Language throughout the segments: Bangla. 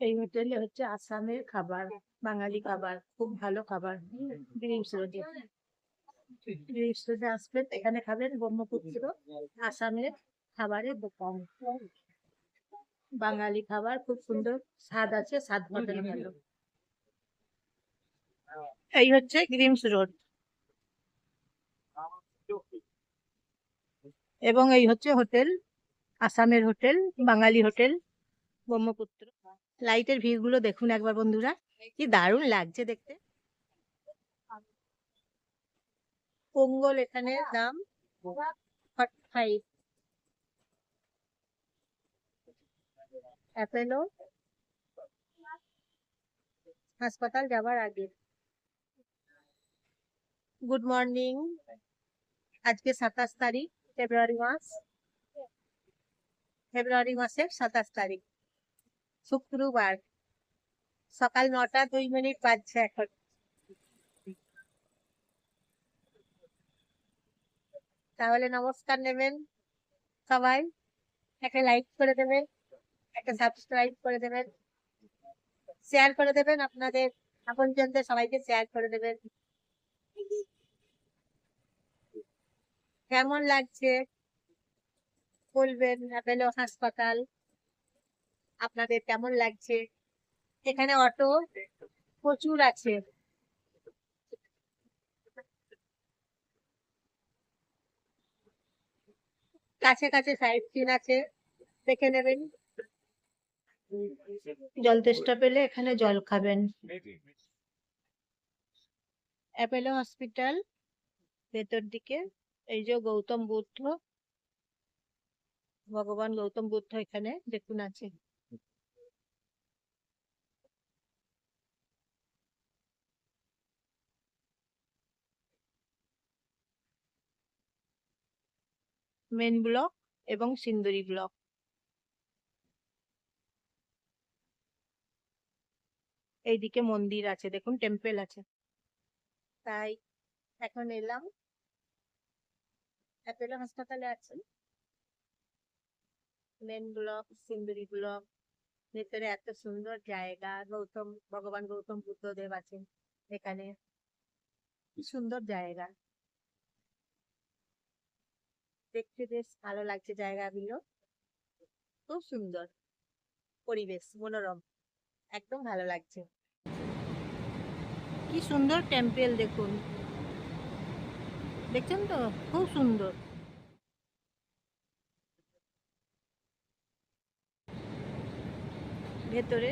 এই হোটেলে হচ্ছে আসামের খাবার, বাঙালি খাবার, খুব ভালো খাবার। গ্রিমস রোডে, গ্রিমস রোডে আসবেন, এখানে খাবেন। ব্রহ্মপুত্র আসামের খাবারের দোকান, বাঙালি খাবার, খুব সুন্দর স্বাদ আছে, স্বাদ পাবেন ভালো। এই হচ্ছে গ্রিমস রোড এবং এই হচ্ছে হোটেল, আসামের হোটেল, বাঙালি হোটেল ব্রহ্মপুত্র। লাইটের ভিড় গুলো দেখুন একবার বন্ধুরা, কি দারুণ লাগছে দেখতে। পোঙ্গল এখানে দাম 45। অ্যাপেলো হাসপাতাল যাবার আগে। গুড মর্নিং, আজকে 27 তারিখ ফেব্রুয়ারি মাস, ফেব্রুয়ারি মাসের 27 তারিখ শুক্রবার, সকাল 9টা 2 মিনিট বাজছে এখন। তাহলে নমস্কার নেবেন সবাই, একটা লাইক করে দেবেন, একটা সাবস্ক্রাইব করে দেবেন, শেয়ার করে দেবেন, আপনাদের আপনজনদের সবাইকে শেয়ার করে দেবেন। কেমন লাগছে বলবেন। অ্যাপেলো হাসপাতাল আপনাদের কেমন লাগছে? এখানে অটো প্রচুর আছে। কাছে কাছে সাইড সিন আছে, দেখে নেবেন। জল তেষ্টা পেলে এখানে জল খাবেন। অ্যাপেলো হসপিটাল ভেতর দিকে। এই যে গৌতম বুদ্ধ, ভগবান গৌতম বুদ্ধ এখানে দেখুন আছে। মেন ব্লক এবং সিন্দুরি ব্লক। এইদিকে মন্দির আছে, দেখুন টেম্পল আছে। তাই এখন এলাম, অ্যাপেলো হাসপাতালে আছি। মেন ব্লক, সিন্দুরি ব্লক, ভেতরে এত সুন্দর জায়গা। ভগবান গৌতম বুদ্ধদেব আছেন এখানে, সুন্দর জায়গা, দেখতে বেশ ভালো লাগছে জায়গাগুলো, খুব সুন্দর পরিবেশ, মনোরম, একদম ভালো লাগছে। কি সুন্দর টেম্পল দেখুন, দেখছেন তো, খুব সুন্দর। ভেতরে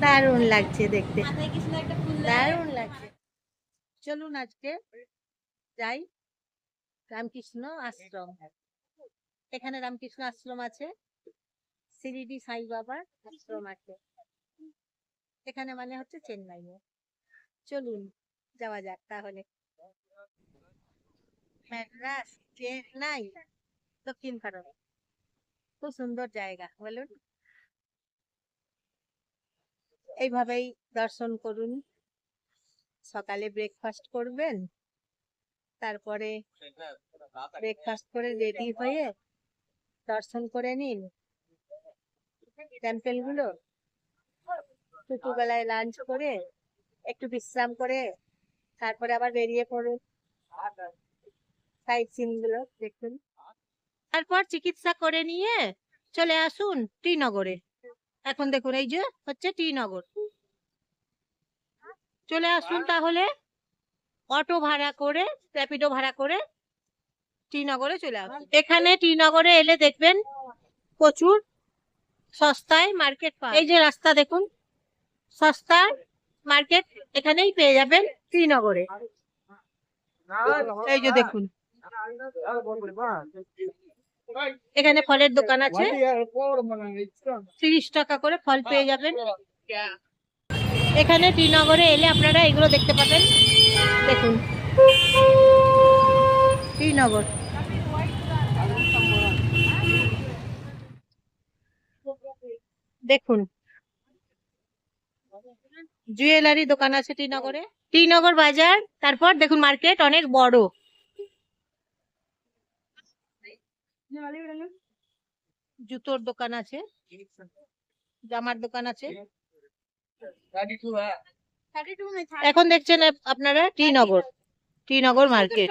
দারুণ লাগছে দেখতে, দারুণ লাগছে। চলুন আজকে যাই রামকৃষ্ণ আশ্রম। এখানে রামকৃষ্ণ আশ্রম আছে, শিরিডি সাই বাবার আশ্রম আছে এখানে, মানে হচ্ছে চেন্নাইয়ে। চলুন যাওয়া যাক তাহলে। ম্যাড্রাস, চেন্নাই, দক্ষিণ ভারত, খুব সুন্দর জায়গা বলুন। এইভাবেই দর্শন করুন। সকালে ব্রেকফাস্ট করবেন, তারপরে ব্রেকফাস্ট করে রেডি হয়ে দর্শন করে নিন টেম্পল গুলো। দুপুরবেলায় লাঞ্চ করে একটু বিশ্রাম করে তারপরে আবার বেরিয়ে পড়ুন, সাইট সিন গুলো দেখুন। তারপর চিকিৎসা করে নিয়ে চলে আসুন টি নগরে। এখন দেখুন এই যে হচ্ছে টি নগর, চলে আসুন তাহলে অটো ভাড়া করে, র্যাপিডো ভাড়া করে টি নগরে চলে আসুন। এখানে টি নগরে এলে দেখবেন প্রচুর সস্তায় মার্কেট পায়। এই যে রাস্তা দেখুন, সস্তা মার্কেট এখানেই পেয়ে যাবেন টি নগরে। এই যে দেখুন, এখানে ফলের দোকান আছে, 30 টাকা করে ফল পেয়ে যাবেন। এখানে টি নগরে এলে আপনারা এগুলো দেখতে পাবেন, দেখুন টি নগর। দেখুন জুয়েলারি দোকান আছে টি নগরে, টি নগর বাজার। তারপর দেখুন মার্কেট অনেক বড়। জুতোর দোকান আছে, জামার দোকান আছে। এখন দেখছেন আপনারা টি নগর মার্কেট,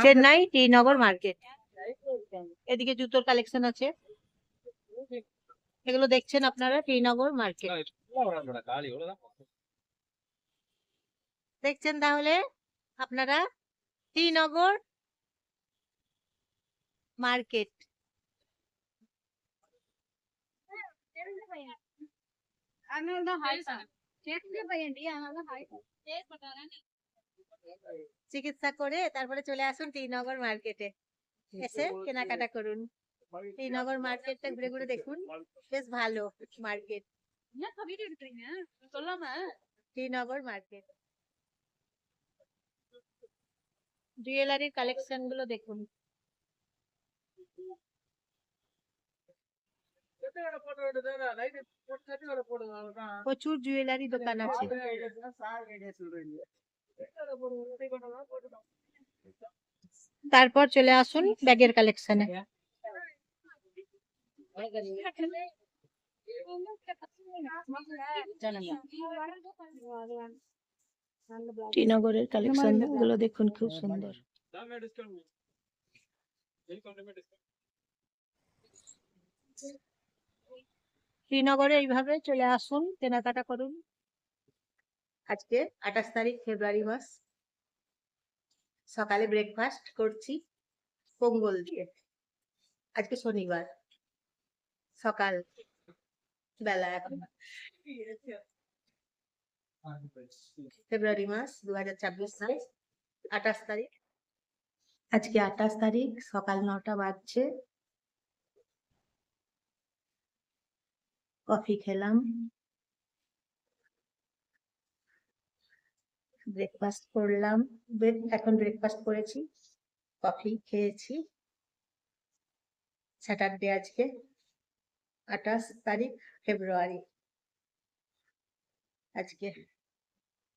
চেন্নাই টি নগর মার্কেট। এদিকে জুতোর কালেকশন আছে, এগুলো দেখছেন আপনারা টি নগর মার্কেট দেখছেন। তাহলে আপনারা টি নগর মার্কেট। চিকিৎসা করে তারপরে চলে আসুন টি নগর মার্কেটে, এসে কেনাকাটা করুন। টি নগর মার্কেটটা ঘুরে ঘুরে দেখুন, বেশ ভালো মার্কেট টি নগর মার্কেট। জুয়েলারির কালেকশন গুলো দেখুন। প্রচুর জুয়েলারি দোকান আছে। তারপর চলে আসুন ব্যাগের কালেকশনে। টিনগরের কালেকশন গুলো দেখুন, খুব সুন্দর। শ্রীনগরে এইভাবে চলে আসুন, কেনাকাটা করুন। আজকে 28 তারিখ ফেব্রুয়ারি মাস। সকালে ব্রেকফাস্ট করছি পোঙ্গল দিয়ে। আজকে শনিবার সকাল বেলা, এখন ফেব্রুয়ারি মাস 2024 সাল, 28 তারিখ। আজকে 28 তারিখ সকাল 9টা বাজছে। কফি খেলাম, ব্রেকফাস্ট করলাম। এখন ব্রেকফাস্ট করেছি, কফি খেয়েছি। স্যাটারডে আজকে 28 তারিখ ফেব্রুয়ারি। আজকে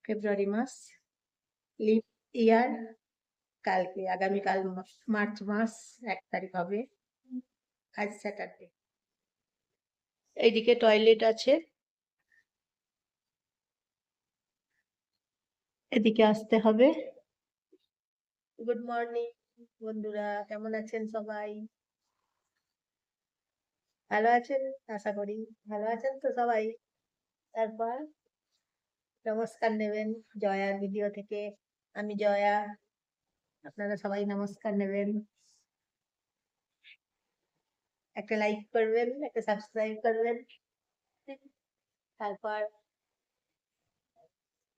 ফেব্রুয়ারি মাস, লিপ ইয়ার। কালকে আগামীকাল মার্চ মাস 1 তারিখ হবে। আজ স্যাটারডে। এইদিকে টয়লেট আছে, এদিকে আসতে হবে। গুড মর্নিং বন্ধুরা, কেমন আছেন সবাই? ভালো আছেন আশা করি, ভালো আছেন তো সবাই। তারপর নমস্কার নেবেন জয়ার ভিডিও থেকে। আমি জয়া, আপনারা সবাই নমস্কার নেবেন। একটা লাইক করবেন, একটা সাবস্ক্রাইব করবেন, তারপর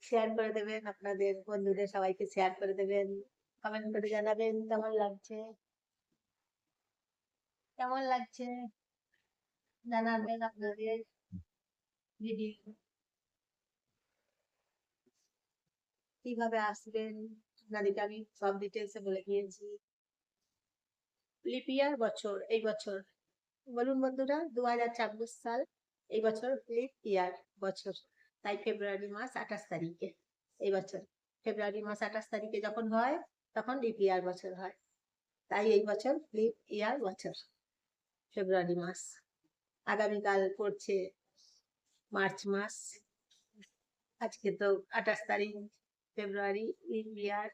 শেয়ার করে দেবেন, আপনাদের বন্ধুদের সবাইকে শেয়ার করে দেবেন। কমেন্ট করে জানাবেন কেমন লাগছে, কেমন লাগছে জানাবেন আপনাদের ভিডিও, কিভাবে আসবেন আপনাদেরকে আমি সব ডিটেলসে বলে দিয়েছি। লিপ ইয়ার বছর, এই বছর বলুন বন্ধুরা, 2024 সাল, এই বছর লিপ ইয়ার বছর। তাই ফেব্রুয়ারি মাস 28 তারিখে, এই বছর ফেব্রুয়ারি মাস 28 তারিখে যখন হয় তখন লিপ ইয়ার বছর হয়। তাই এই বছর লিপ ইয়ার বছর, ফেব্রুয়ারি মাস। আগামীকাল পড়ছে মার্চ মাস। আজকে তো 28 তারিখ ফেব্রুয়ারি, লিপ ইয়ার।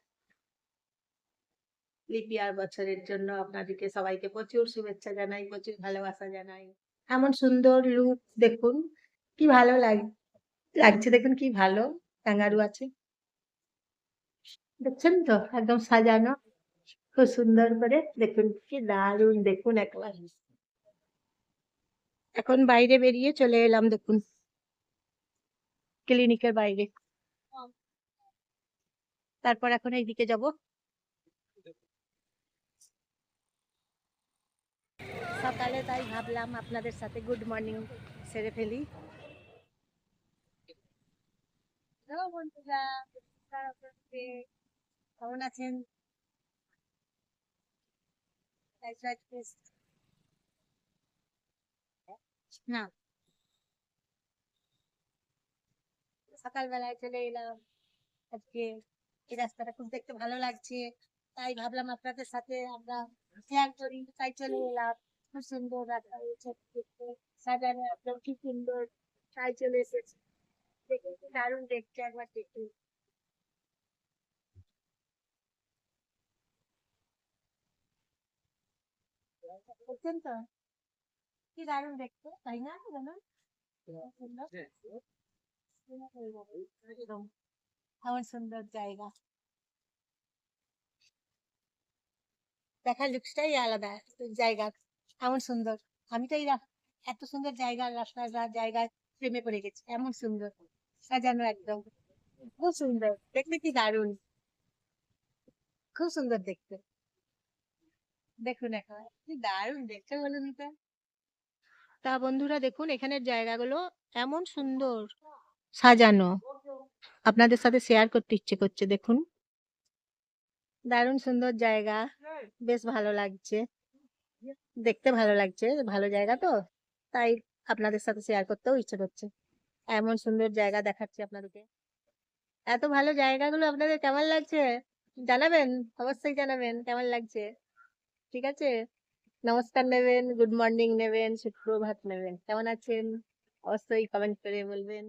লিপ ইয়ার বছরের জন্য আপনাদেরকে সবাইকে প্রচুর শুভেচ্ছা জানাই, প্রচুর ভালোবাসা জানাই। এমন সুন্দর রূপ দেখুন, কি ভালো লাগছে দেখুন, কি ভালো ক্যাঙ্গারু আছে, দেখছেন তো একদম সাজানো খুব সুন্দর করে। দেখুন কি দারুণ, দেখুন একবার। এখন বাইরে বেরিয়ে চলে এলাম, দেখুন ক্লিনিকের বাইরে। তারপর এখন এইদিকে যাব। সকালে তাই ভাবলাম আপনাদের সাথে গুড মর্নিং সেরে ফেলি। বন্ধুরা কেমন আছেন? না, সকালবেলায় চলে এলাম। আজকে এই রাস্তাটা খুব দেখতে ভালো লাগছে, তাই ভাবলাম আপনাদের সাথে আমরা শেয়ার করি, তাই চলে এলাম। খুব সুন্দর রাখা হয়েছে দেখতে, সাজানো একদম কি সুন্দর, তাই চলে এসেছি। দেখতে দারুণ দেখতে, একবার দেখুন। দেখছেন তো কি দারুণ দেখতে, তাই না বলুন? সুন্দর, একদম এমন সুন্দর জায়গা, দেখার লুকসটাই আলাদা। জায়গা এমন সুন্দর, আমি তো এই এত সুন্দর জায়গা, রাস্তার জায়গায় প্রেমে পড়ে গেছি, এমন সুন্দর সাজানো একদম, খুব সুন্দর দেখতে, কি দারুণ, খুব সুন্দর দেখতে। দেখুন এখন কি দারুণ দেখতে বলুন তো। তা বন্ধুরা দেখুন এখানের জায়গাগুলো এমন সুন্দর সাজানো, আপনাদের সাথে শেয়ার করতে ইচ্ছে করছে। দেখুন দারুণ সুন্দর জায়গা, বেশ ভালো লাগছে, দেখতে ভালো লাগছে, ভালো জায়গা তো, তাই আপনাদের সাথে শেয়ার করতেও ইচ্ছে করছে। এমন সুন্দর জায়গা দেখাচ্ছি আপনাদেরকে। এত ভালো জায়গাগুলো আপনাদের কেমন লাগছে জানাবেন, অবশ্যই জানাবেন কেমন লাগছে। ঠিক আছে, নমস্কার নেবেন, গুড মর্নিং নেবেন, সুপ্রভাত নেবেন, কেমন আছেন অবশ্যই কমেন্ট করে বলবেন।